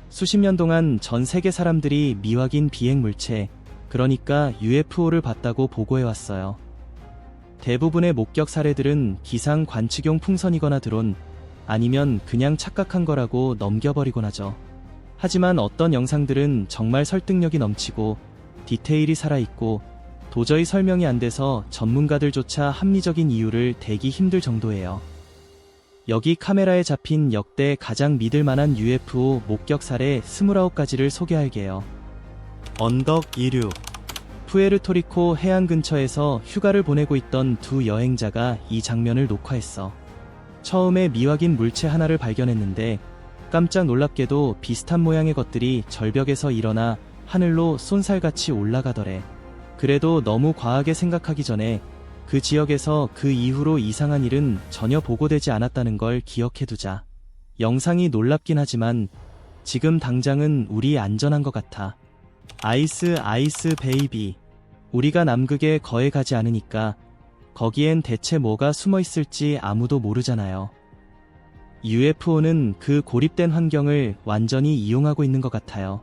수십 년 동안 전 세계 사람들이 미확인 비행 물체, 그러니까 UFO를 봤다고 보고해왔어요. 대부분의 목격 사례들은 기상 관측용 풍선이거나 드론, 아니면 그냥 착각한 거라고 넘겨버리곤 하죠. 하지만 어떤 영상들은 정말 설득력이 넘치고 디테일이 살아있고 도저히 설명이 안 돼서 전문가들조차 합리적인 이유를 대기 힘들 정도예요. 여기 카메라에 잡힌 역대 가장 믿을 만한 UFO 목격 사례 29가지를 소개할게요. 언덕 이륙. 푸에르토리코 해안 근처에서 휴가를 보내고 있던 두 여행자가 이 장면을 녹화했어. 처음에 미확인 물체 하나를 발견했는데 깜짝 놀랍게도 비슷한 모양의 것들이 절벽에서 일어나 하늘로 쏜살같이 올라가더래. 그래도 너무 과하게 생각하기 전에 그 지역에서 그 이후로 이상한 일은 전혀 보고되지 않았다는 걸 기억해두자. 영상이 놀랍긴 하지만 지금 당장은 우리 안전한 것 같아. 아이스 베이비. 우리가 남극에 거해 가지 않으니까 거기엔 대체 뭐가 숨어 있을지 아무도 모르잖아요. UFO는 그 고립된 환경을 완전히 이용하고 있는 것 같아요.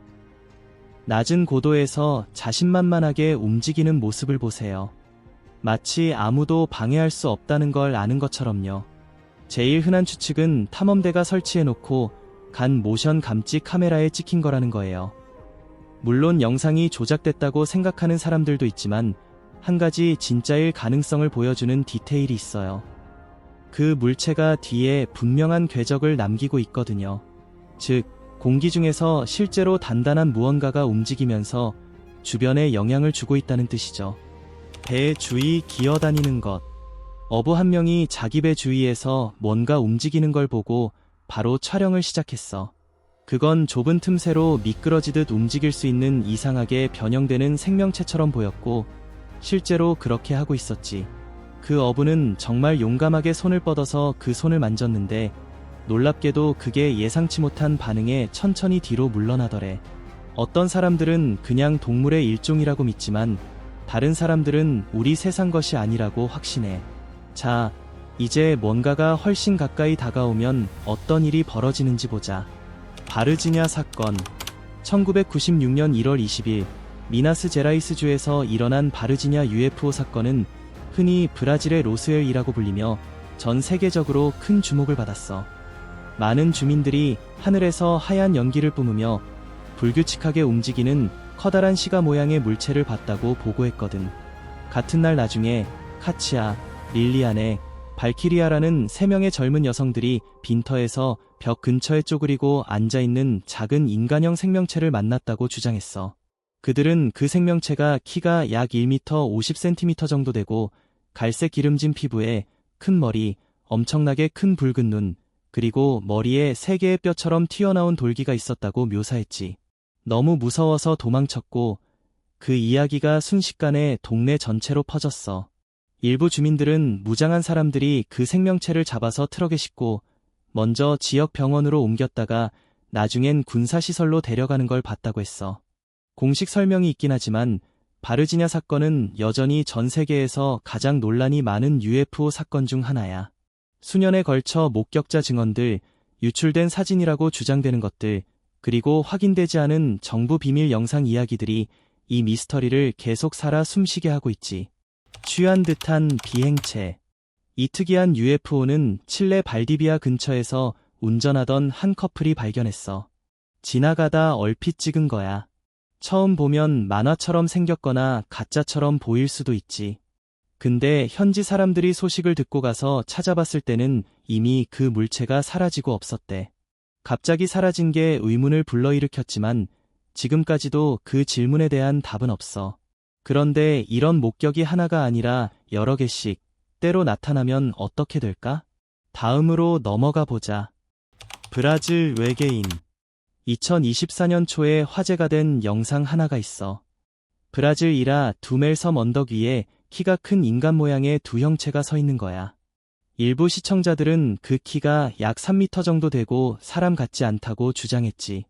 낮은 고도에서 자신만만하게 움직이는 모습을 보세요. 마치 아무도 방해할 수 없다는 걸 아는 것처럼요. 제일 흔한 추측은 탐험대가 설치해놓고 간 모션 감지 카메라에 찍힌 거라는 거예요. 물론 영상이 조작됐다고 생각하는 사람들도 있지만 한 가지 진짜일 가능성을 보여주는 디테일이 있어요. 그 물체가 뒤에 분명한 궤적을 남기고 있거든요. 즉, 공기 중에서 실제로 단단한 무언가가 움직이면서 주변에 영향을 주고 있다는 뜻이죠. 배 주위 기어다니는 것. 어부 한 명이 자기 배 주위에서 뭔가 움직이는 걸 보고 바로 촬영을 시작했어. 그건 좁은 틈새로 미끄러지듯 움직일 수 있는 이상하게 변형되는 생명체처럼 보였고 실제로 그렇게 하고 있었지. 그 어부는 정말 용감하게 손을 뻗어서 그 손을 만졌는데 놀랍게도 그게 예상치 못한 반응에 천천히 뒤로 물러나더래. 어떤 사람들은 그냥 동물의 일종이라고 믿지만 다른 사람들은 우리 세상 것이 아니라고 확신해. 자, 이제 뭔가가 훨씬 가까이 다가오면 어떤 일이 벌어지는지 보자. 바르지냐 사건. 1996년 1월 20일 미나스제라이스주에서 일어난 바르지냐 UFO 사건은 흔히 브라질의 로스웰이라고 불리며 전 세계적으로 큰 주목을 받았어. 많은 주민들이 하늘에서 하얀 연기를 뿜으며 불규칙하게 움직이는 커다란 시가 모양의 물체를 봤다고 보고했거든. 같은 날 나중에 카치아, 릴리안에, 발키리아라는 3명의 젊은 여성들이 빈터에서 벽 근처에 쪼그리고 앉아있는 작은 인간형 생명체를 만났다고 주장했어. 그들은 그 생명체가 키가 약 1m 50cm 정도 되고 갈색 기름진 피부에 큰 머리, 엄청나게 큰 붉은 눈, 그리고 머리에 3개의 뼈처럼 튀어나온 돌기가 있었다고 묘사했지. 너무 무서워서 도망쳤고 그 이야기가 순식간에 동네 전체로 퍼졌어. 일부 주민들은 무장한 사람들이 그 생명체를 잡아서 트럭에 싣고 먼저 지역 병원으로 옮겼다가 나중엔 군사시설로 데려가는 걸 봤다고 했어. 공식 설명이 있긴 하지만 바르지냐 사건은 여전히 전 세계에서 가장 논란이 많은 UFO 사건 중 하나야. 수년에 걸쳐 목격자 증언들, 유출된 사진이라고 주장되는 것들, 그리고 확인되지 않은 정부 비밀 영상 이야기들이 이 미스터리를 계속 살아 숨쉬게 하고 있지. 취한 듯한 비행체. 이 특이한 UFO는 칠레 발디비아 근처에서 운전하던 한 커플이 발견했어. 지나가다 얼핏 찍은 거야. 처음 보면 만화처럼 생겼거나 가짜처럼 보일 수도 있지. 근데 현지 사람들이 소식을 듣고 가서 찾아봤을 때는 이미 그 물체가 사라지고 없었대. 갑자기 사라진 게 의문을 불러일으켰지만 지금까지도 그 질문에 대한 답은 없어. 그런데 이런 목격이 하나가 아니라 여러 개씩 때로 나타나면 어떻게 될까? 다음으로 넘어가 보자. 브라질 외계인. 2024년 초에 화제가 된 영상 하나가 있어. 브라질 이라 두멜 섬 언덕 위에 키가 큰 인간 모양의 두 형체가 서 있는 거야. 일부 시청자들은 그 키가 약 3m 정도 되고 사람 같지 않다고 주장했지.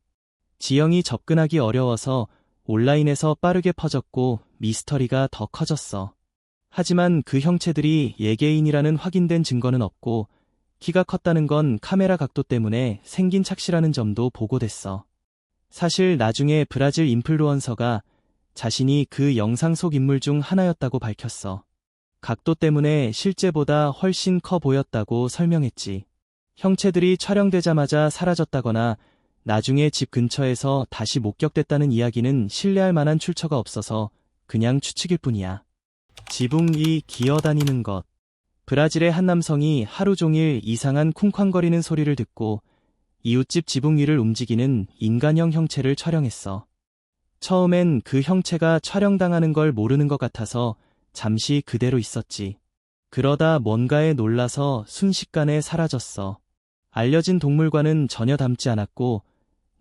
지형이 접근하기 어려워서 온라인에서 빠르게 퍼졌고 미스터리가 더 커졌어. 하지만 그 형체들이 예개인이라는 확인된 증거는 없고 키가 컸다는 건 카메라 각도 때문에 생긴 착시라는 점도 보고됐어. 사실 나중에 브라질 인플루언서가 자신이 그 영상 속 인물 중 하나였다고 밝혔어. 각도 때문에 실제보다 훨씬 커 보였다고 설명했지. 형체들이 촬영되자마자 사라졌다거나 나중에 집 근처에서 다시 목격됐다는 이야기는 신뢰할 만한 출처가 없어서 그냥 추측일 뿐이야. 지붕 위 기어다니는 것. 브라질의 한 남성이 하루 종일 이상한 쿵쾅거리는 소리를 듣고 이웃집 지붕 위를 움직이는 인간형 형체를 촬영했어. 처음엔 그 형체가 촬영당하는 걸 모르는 것 같아서 잠시 그대로 있었지. 그러다 뭔가에 놀라서 순식간에 사라졌어. 알려진 동물과는 전혀 닮지 않았고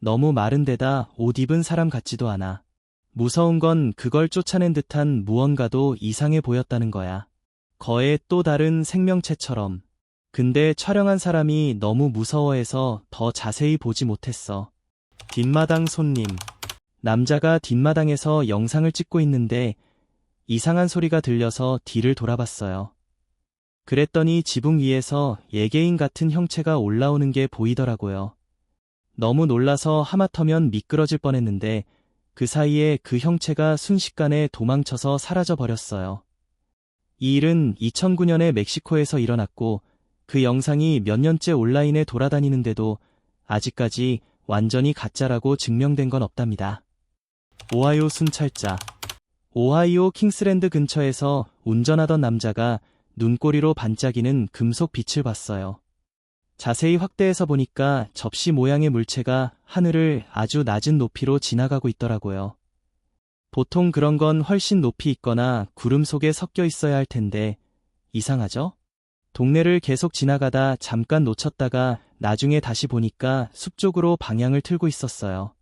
너무 마른 데다 옷 입은 사람 같지도 않아. 무서운 건 그걸 쫓아낸 듯한 무언가도 이상해 보였다는 거야. 거의 또 다른 생명체처럼. 근데 촬영한 사람이 너무 무서워해서 더 자세히 보지 못했어. 뒷마당 손님. 남자가 뒷마당에서 영상을 찍고 있는데 이상한 소리가 들려서 뒤를 돌아봤어요. 그랬더니 지붕 위에서 예개인 같은 형체가 올라오는 게 보이더라고요. 너무 놀라서 하마터면 미끄러질 뻔했는데 그 사이에 그 형체가 순식간에 도망쳐서 사라져 버렸어요. 이 일은 2009년에 멕시코에서 일어났고 그 영상이 몇 년째 온라인에 돌아다니는데도 아직까지 완전히 가짜라고 증명된 건 없답니다. 오하이오 순찰자. 오하이오 킹스랜드 근처에서 운전하던 남자가 눈꼬리로 반짝이는 금속 빛을 봤어요. 자세히 확대해서 보니까 접시 모양의 물체가 하늘을 아주 낮은 높이로 지나가고 있더라고요. 보통 그런 건 훨씬 높이 있거나 구름 속에 섞여 있어야 할 텐데 이상하죠? 동네를 계속 지나가다 잠깐 놓쳤다가 나중에 다시 보니까 숲 쪽으로 방향을 틀고 있었어요.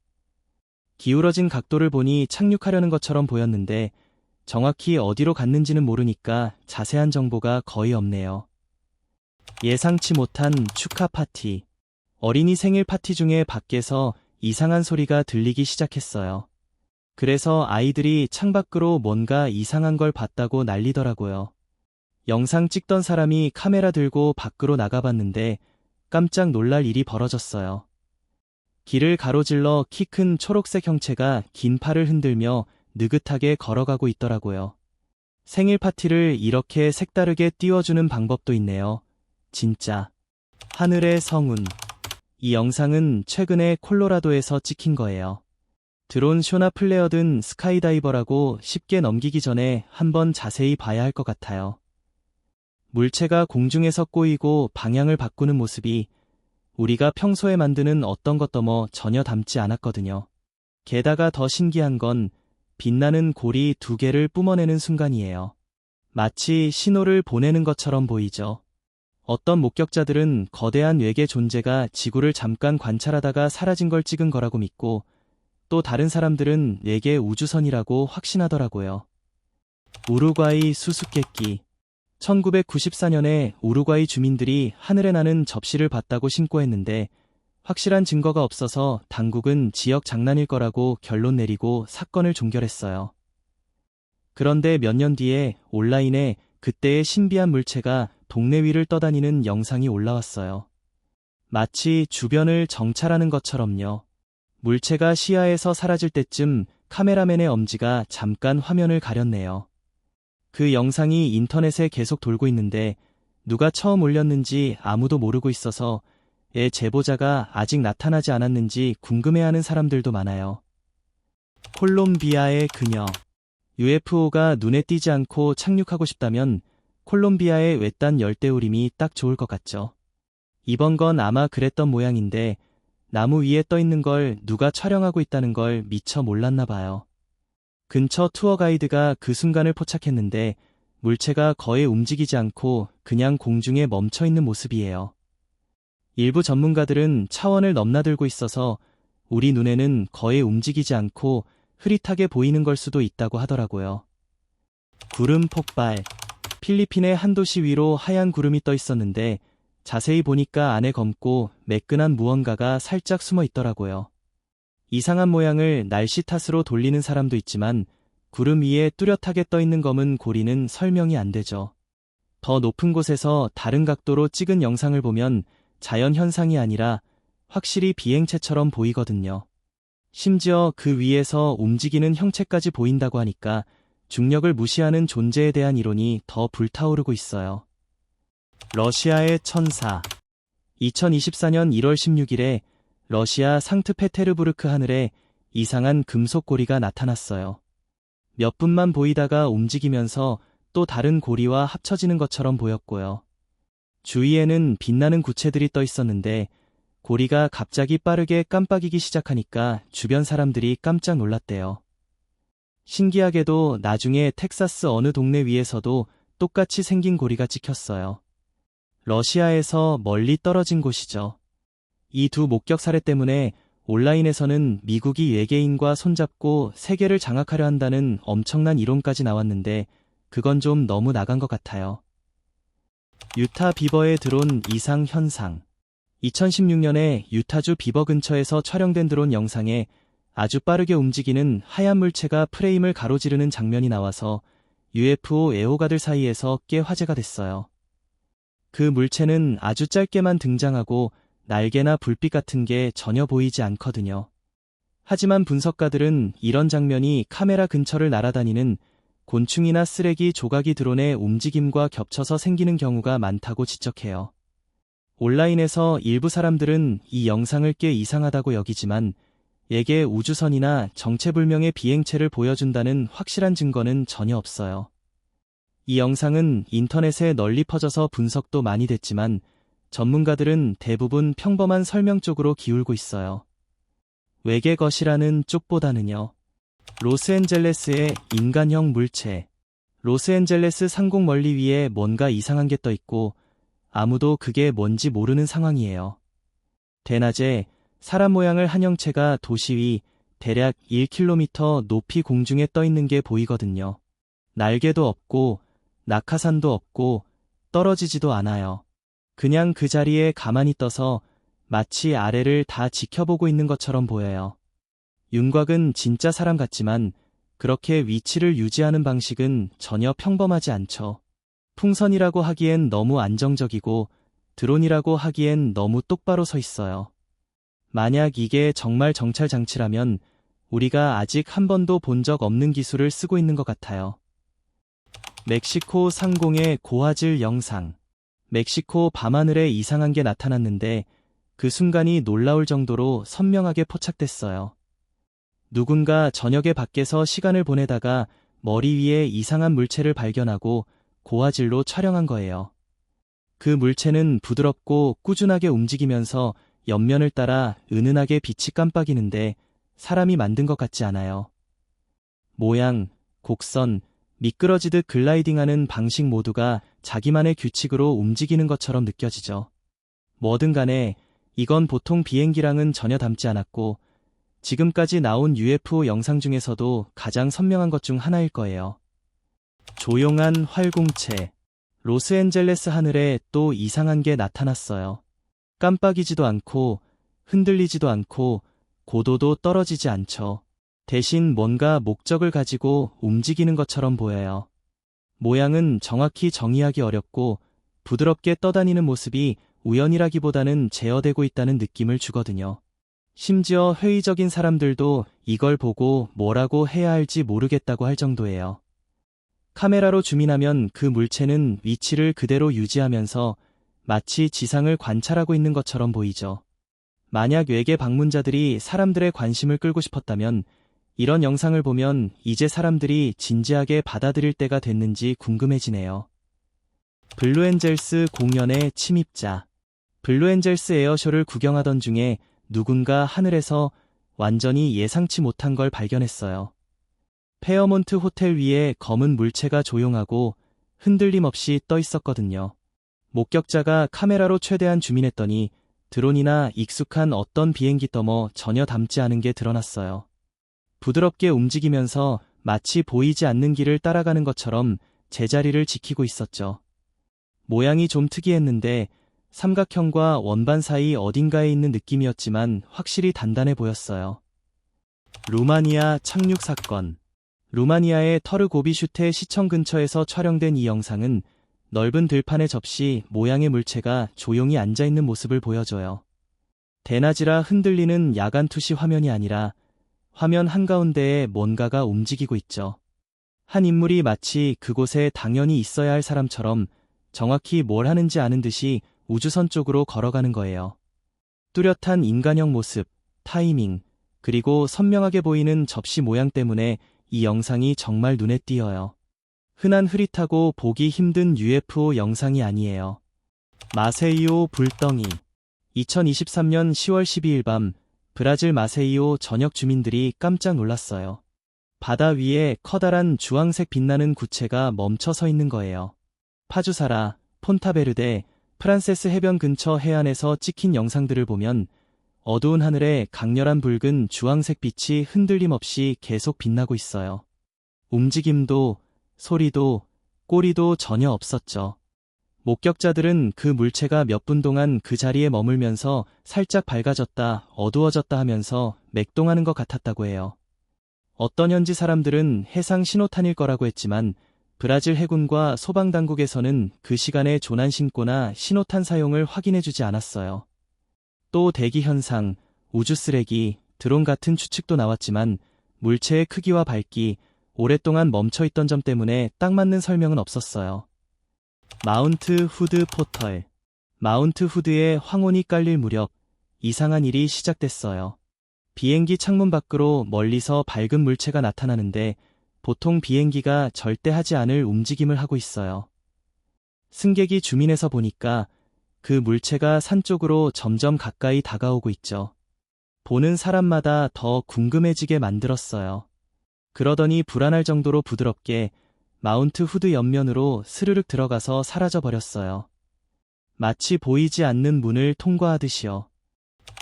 기울어진 각도를 보니 착륙하려는 것처럼 보였는데 정확히 어디로 갔는지는 모르니까 자세한 정보가 거의 없네요. 예상치 못한 축하 파티. 어린이 생일 파티 중에 밖에서 이상한 소리가 들리기 시작했어요. 그래서 아이들이 창밖으로 뭔가 이상한 걸 봤다고 난리더라고요. 영상 찍던 사람이 카메라 들고 밖으로 나가봤는데 깜짝 놀랄 일이 벌어졌어요. 길을 가로질러 키 큰 초록색 형체가 긴 팔을 흔들며 느긋하게 걸어가고 있더라고요. 생일 파티를 이렇게 색다르게 띄워주는 방법도 있네요. 진짜. 하늘의 성운. 이 영상은 최근에 콜로라도에서 찍힌 거예요. 드론 쇼나 플레어든 스카이다이버라고 쉽게 넘기기 전에 한번 자세히 봐야 할 것 같아요. 물체가 공중에서 꼬이고 방향을 바꾸는 모습이 우리가 평소에 만드는 어떤 것 넘어 전혀 닮지 않았거든요. 게다가 더 신기한 건 빛나는 고리 2개를 뿜어내는 순간이에요. 마치 신호를 보내는 것처럼 보이죠. 어떤 목격자들은 거대한 외계 존재가 지구를 잠깐 관찰하다가 사라진 걸 찍은 거라고 믿고 또 다른 사람들은 외계 우주선이라고 확신하더라고요. 우루과이 수수께끼. 1994년에 우루과이 주민들이 하늘에 나는 접시를 봤다고 신고했는데 확실한 증거가 없어서 당국은 지역 장난일 거라고 결론 내리고 사건을 종결했어요. 그런데 몇 년 뒤에 온라인에 그때의 신비한 물체가 동네 위를 떠다니는 영상이 올라왔어요. 마치 주변을 정찰하는 것처럼요. 물체가 시야에서 사라질 때쯤 카메라맨의 엄지가 잠깐 화면을 가렸네요. 그 영상이 인터넷에 계속 돌고 있는데 누가 처음 올렸는지 아무도 모르고 있어서 제보자가 아직 나타나지 않았는지 궁금해하는 사람들도 많아요. 콜롬비아의 그녀. UFO가 눈에 띄지 않고 착륙하고 싶다면 콜롬비아의 외딴 열대우림이 딱 좋을 것 같죠. 이번 건 아마 그랬던 모양인데 나무 위에 떠 있는 걸 누가 촬영하고 있다는 걸 미처 몰랐나 봐요. 근처 투어 가이드가 그 순간을 포착했는데 물체가 거의 움직이지 않고 그냥 공중에 멈춰 있는 모습이에요. 일부 전문가들은 차원을 넘나들고 있어서 우리 눈에는 거의 움직이지 않고 흐릿하게 보이는 걸 수도 있다고 하더라고요. 구름 폭발. 필리핀의 한 도시 위로 하얀 구름이 떠 있었는데 자세히 보니까 안에 검고 매끈한 무언가가 살짝 숨어 있더라고요. 이상한 모양을 날씨 탓으로 돌리는 사람도 있지만 구름 위에 뚜렷하게 떠 있는 검은 고리는 설명이 안 되죠. 더 높은 곳에서 다른 각도로 찍은 영상을 보면 자연 현상이 아니라 확실히 비행체처럼 보이거든요. 심지어 그 위에서 움직이는 형체까지 보인다고 하니까 중력을 무시하는 존재에 대한 이론이 더 불타오르고 있어요. 러시아의 천사. 2024년 1월 16일에 러시아 상트페테르부르크 하늘에 이상한 금속 고리가 나타났어요. 몇 분만 보이다가 움직이면서 또 다른 고리와 합쳐지는 것처럼 보였고요. 주위에는 빛나는 구체들이 떠 있었는데 고리가 갑자기 빠르게 깜빡이기 시작하니까 주변 사람들이 깜짝 놀랐대요. 신기하게도 나중에 텍사스 어느 동네 위에서도 똑같이 생긴 고리가 찍혔어요. 러시아에서 멀리 떨어진 곳이죠. 이 두 목격 사례 때문에 온라인에서는 미국이 외계인과 손잡고 세계를 장악하려 한다는 엄청난 이론까지 나왔는데 그건 좀 너무 나간 것 같아요. 유타 비버에 드론 이상 현상. 2016년에 유타주 비버 근처에서 촬영된 드론 영상에 아주 빠르게 움직이는 하얀 물체가 프레임을 가로지르는 장면이 나와서 UFO 애호가들 사이에서 꽤 화제가 됐어요. 그 물체는 아주 짧게만 등장하고 날개나 불빛 같은 게 전혀 보이지 않거든요. 하지만 분석가들은 이런 장면이 카메라 근처를 날아다니는 곤충이나 쓰레기 조각이 드론의 움직임과 겹쳐서 생기는 경우가 많다고 지적해요. 온라인에서 일부 사람들은 이 영상을 꽤 이상하다고 여기지만 예계 우주선이나 정체불명의 비행체를 보여준다는 확실한 증거는 전혀 없어요. 이 영상은 인터넷에 널리 퍼져서 분석도 많이 됐지만 전문가들은 대부분 평범한 설명 쪽으로 기울고 있어요. 외계 것이라는 쪽보다는요. 로스앤젤레스의 인간형 물체. 로스앤젤레스 상공 멀리 위에 뭔가 이상한 게 떠 있고 아무도 그게 뭔지 모르는 상황이에요. 대낮에 사람 모양을 한 형체가 도시 위 대략 1km 높이 공중에 떠 있는 게 보이거든요. 날개도 없고 낙하산도 없고 떨어지지도 않아요. 그냥 그 자리에 가만히 떠서 마치 아래를 다 지켜보고 있는 것처럼 보여요. 윤곽은 진짜 사람 같지만 그렇게 위치를 유지하는 방식은 전혀 평범하지 않죠. 풍선이라고 하기엔 너무 안정적이고 드론이라고 하기엔 너무 똑바로 서 있어요. 만약 이게 정말 정찰 장치라면 우리가 아직 한 번도 본 적 없는 기술을 쓰고 있는 것 같아요. 멕시코 상공의 고화질 영상. 멕시코 밤하늘에 이상한 게 나타났는데 그 순간이 놀라울 정도로 선명하게 포착됐어요. 누군가 저녁에 밖에서 시간을 보내다가 머리 위에 이상한 물체를 발견하고 고화질로 촬영한 거예요. 그 물체는 부드럽고 꾸준하게 움직이면서 옆면을 따라 은은하게 빛이 깜빡이는데 사람이 만든 것 같지 않아요. 모양, 곡선, 미끄러지듯 글라이딩하는 방식 모두가 자기만의 규칙으로 움직이는 것처럼 느껴지죠. 뭐든 간에 이건 보통 비행기랑은 전혀 닮지 않았고 지금까지 나온 UFO 영상 중에서도 가장 선명한 것 중 하나일 거예요. 조용한 활공체. 로스앤젤레스 하늘에 또 이상한 게 나타났어요. 깜빡이지도 않고 흔들리지도 않고 고도도 떨어지지 않죠. 대신 뭔가 목적을 가지고 움직이는 것처럼 보여요. 모양은 정확히 정의하기 어렵고 부드럽게 떠다니는 모습이 우연이라기보다는 제어되고 있다는 느낌을 주거든요. 심지어 회의적인 사람들도 이걸 보고 뭐라고 해야 할지 모르겠다고 할 정도예요. 카메라로 줌인하면 그 물체는 위치를 그대로 유지하면서 마치 지상을 관찰하고 있는 것처럼 보이죠. 만약 외계 방문자들이 사람들의 관심을 끌고 싶었다면 이런 영상을 보면 이제 사람들이 진지하게 받아들일 때가 됐는지 궁금해지네요. 블루엔젤스 공연의 침입자. 블루엔젤스 에어쇼를 구경하던 중에 누군가 하늘에서 완전히 예상치 못한 걸 발견했어요. 페어몬트 호텔 위에 검은 물체가 조용하고 흔들림 없이 떠 있었거든요. 목격자가 카메라로 최대한 줌인했더니 드론이나 익숙한 어떤 비행기 떠머 전혀 닮지 않은 게 드러났어요. 부드럽게 움직이면서 마치 보이지 않는 길을 따라가는 것처럼 제자리를 지키고 있었죠. 모양이 좀 특이했는데 삼각형과 원반 사이 어딘가에 있는 느낌이었지만 확실히 단단해 보였어요. 루마니아 착륙 사건. 루마니아의 터르고비슈테 시청 근처에서 촬영된 이 영상은 넓은 들판에 접시 모양의 물체가 조용히 앉아있는 모습을 보여줘요. 대낮이라 흔들리는 야간 투시 화면이 아니라 화면 한가운데에 뭔가가 움직이고 있죠. 한 인물이 마치 그곳에 당연히 있어야 할 사람처럼 정확히 뭘 하는지 아는 듯이 우주선 쪽으로 걸어가는 거예요. 뚜렷한 인간형 모습, 타이밍, 그리고 선명하게 보이는 접시 모양 때문에 이 영상이 정말 눈에 띄어요. 흔한 흐릿하고 보기 힘든 UFO 영상이 아니에요. 마세이오 불덩이. 2023년 10월 12일 밤 브라질 마세이오 전역 주민들이 깜짝 놀랐어요. 바다 위에 커다란 주황색 빛나는 구체가 멈춰 서 있는 거예요. 파주사라, 폰타베르데, 프란세스 해변 근처 해안에서 찍힌 영상들을 보면 어두운 하늘에 강렬한 붉은 주황색 빛이 흔들림 없이 계속 빛나고 있어요. 움직임도, 소리도, 꼬리도 전혀 없었죠. 목격자들은 그 물체가 몇 분 동안 그 자리에 머물면서 살짝 밝아졌다, 어두워졌다 하면서 맥동하는 것 같았다고 해요. 어떤 현지 사람들은 해상 신호탄일 거라고 했지만 브라질 해군과 소방당국에서는 그 시간에 조난신고나 신호탄 사용을 확인해주지 않았어요. 또 대기 현상, 우주 쓰레기, 드론 같은 추측도 나왔지만 물체의 크기와 밝기, 오랫동안 멈춰있던 점 때문에 딱 맞는 설명은 없었어요. 마운트 후드 포털. 마운트 후드에 황혼이 깔릴 무렵 이상한 일이 시작됐어요. 비행기 창문 밖으로 멀리서 밝은 물체가 나타나는데 보통 비행기가 절대 하지 않을 움직임을 하고 있어요. 승객이 주민에서 보니까 그 물체가 산 쪽으로 점점 가까이 다가오고 있죠. 보는 사람마다 더 궁금해지게 만들었어요. 그러더니 불안할 정도로 부드럽게 마운트 후드 옆면으로 스르륵 들어가서 사라져 버렸어요. 마치 보이지 않는 문을 통과하듯이요.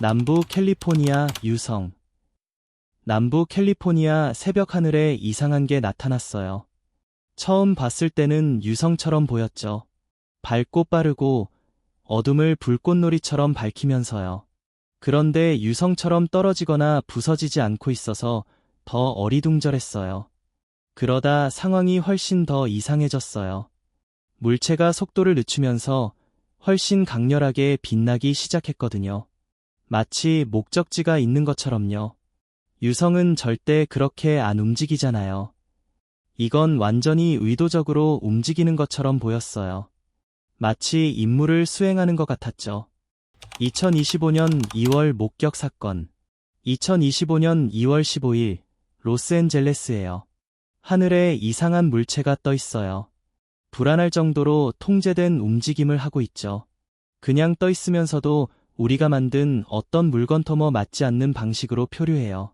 남부 캘리포니아 유성. 남부 캘리포니아 새벽 하늘에 이상한 게 나타났어요. 처음 봤을 때는 유성처럼 보였죠. 밝고 빠르고 어둠을 불꽃놀이처럼 밝히면서요. 그런데 유성처럼 떨어지거나 부서지지 않고 있어서 더 어리둥절했어요. 그러다 상황이 훨씬 더 이상해졌어요. 물체가 속도를 늦추면서 훨씬 강렬하게 빛나기 시작했거든요. 마치 목적지가 있는 것처럼요. 유성은 절대 그렇게 안 움직이잖아요. 이건 완전히 의도적으로 움직이는 것처럼 보였어요. 마치 임무를 수행하는 것 같았죠. 2025년 2월 목격 사건. 2025년 2월 15일 로스앤젤레스예요. 하늘에 이상한 물체가 떠 있어요. 불안할 정도로 통제된 움직임을 하고 있죠. 그냥 떠 있으면서도 우리가 만든 어떤 물건터머 맞지 않는 방식으로 표류해요.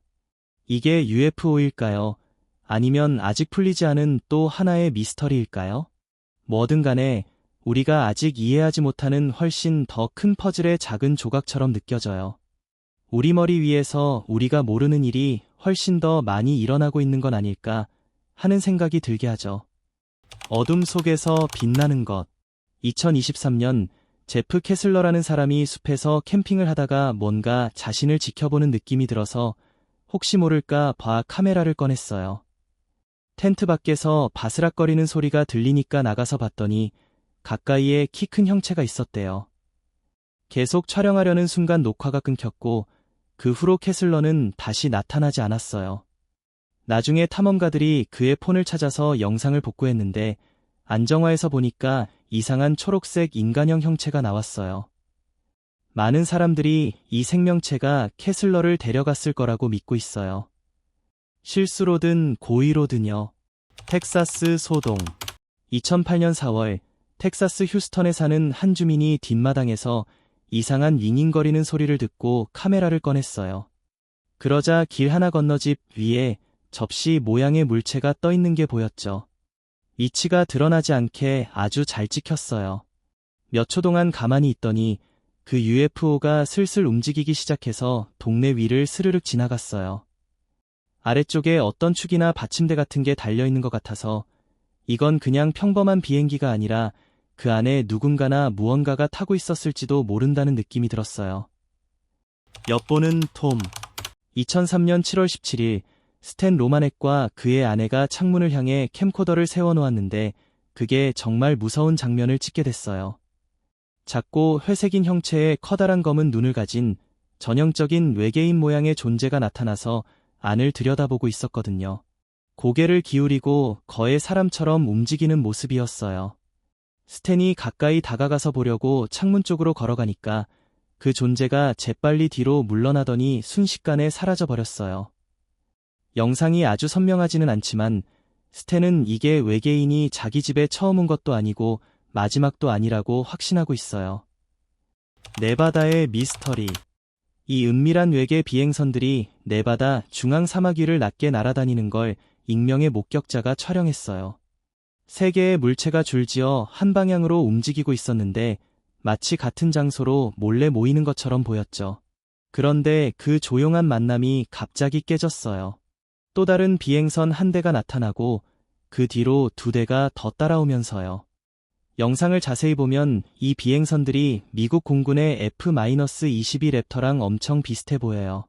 이게 UFO일까요? 아니면 아직 풀리지 않은 또 하나의 미스터리일까요? 뭐든 간에 우리가 아직 이해하지 못하는 훨씬 더 큰 퍼즐의 작은 조각처럼 느껴져요. 우리 머리 위에서 우리가 모르는 일이 훨씬 더 많이 일어나고 있는 건 아닐까 하는 생각이 들게 하죠. 어둠 속에서 빛나는 것. 2023년 제프 캐슬러라는 사람이 숲에서 캠핑을 하다가 뭔가 자신을 지켜보는 느낌이 들어서 혹시 모를까 봐 카메라를 꺼냈어요. 텐트 밖에서 바스락거리는 소리가 들리니까 나가서 봤더니 가까이에 키 큰 형체가 있었대요. 계속 촬영하려는 순간 녹화가 끊겼고 그 후로 캐슬러는 다시 나타나지 않았어요. 나중에 탐험가들이 그의 폰을 찾아서 영상을 복구했는데 안정화해서 보니까 이상한 초록색 인간형 형체가 나왔어요. 많은 사람들이 이 생명체가 캐슬러를 데려갔을 거라고 믿고 있어요. 실수로든 고의로든요. 텍사스 소동. 2008년 4월 텍사스 휴스턴에 사는 한 주민이 뒷마당에서 이상한 윙윙거리는 소리를 듣고 카메라를 꺼냈어요. 그러자 길 하나 건너 집 위에 접시 모양의 물체가 떠 있는 게 보였죠. 위치가 드러나지 않게 아주 잘 찍혔어요. 몇 초 동안 가만히 있더니 그 UFO가 슬슬 움직이기 시작해서 동네 위를 스르륵 지나갔어요. 아래쪽에 어떤 축이나 받침대 같은 게 달려있는 것 같아서 이건 그냥 평범한 비행기가 아니라 그 안에 누군가나 무언가가 타고 있었을지도 모른다는 느낌이 들었어요. 엿보는 톰. 2003년 7월 17일 스탠 로마넷과 그의 아내가 창문을 향해 캠코더를 세워놓았는데 그게 정말 무서운 장면을 찍게 됐어요. 작고 회색인 형체의 커다란 검은 눈을 가진 전형적인 외계인 모양의 존재가 나타나서 안을 들여다보고 있었거든요. 고개를 기울이고 거의 사람처럼 움직이는 모습이었어요. 스탠이 가까이 다가가서 보려고 창문 쪽으로 걸어가니까 그 존재가 재빨리 뒤로 물러나더니 순식간에 사라져버렸어요. 영상이 아주 선명하지는 않지만 스탠은 이게 외계인이 자기 집에 처음 온 것도 아니고 마지막도 아니라고 확신하고 있어요. 네바다의 미스터리. 이 은밀한 외계 비행선들이 네바다 중앙 사막 위를 낮게 날아다니는 걸 익명의 목격자가 촬영했어요. 세 개의 물체가 줄지어 한 방향으로 움직이고 있었는데 마치 같은 장소로 몰래 모이는 것처럼 보였죠. 그런데 그 조용한 만남이 갑자기 깨졌어요. 또 다른 비행선 한 대가 나타나고 그 뒤로 두 대가 더 따라오면서요. 영상을 자세히 보면 이 비행선들이 미국 공군의 F-22 랩터랑 엄청 비슷해 보여요.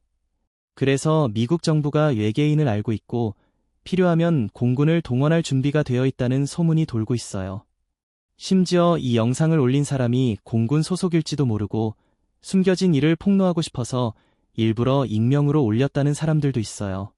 그래서 미국 정부가 외계인을 알고 있고 필요하면 공군을 동원할 준비가 되어 있다는 소문이 돌고 있어요. 심지어 이 영상을 올린 사람이 공군 소속일지도 모르고 숨겨진 일을 폭로하고 싶어서 일부러 익명으로 올렸다는 사람들도 있어요.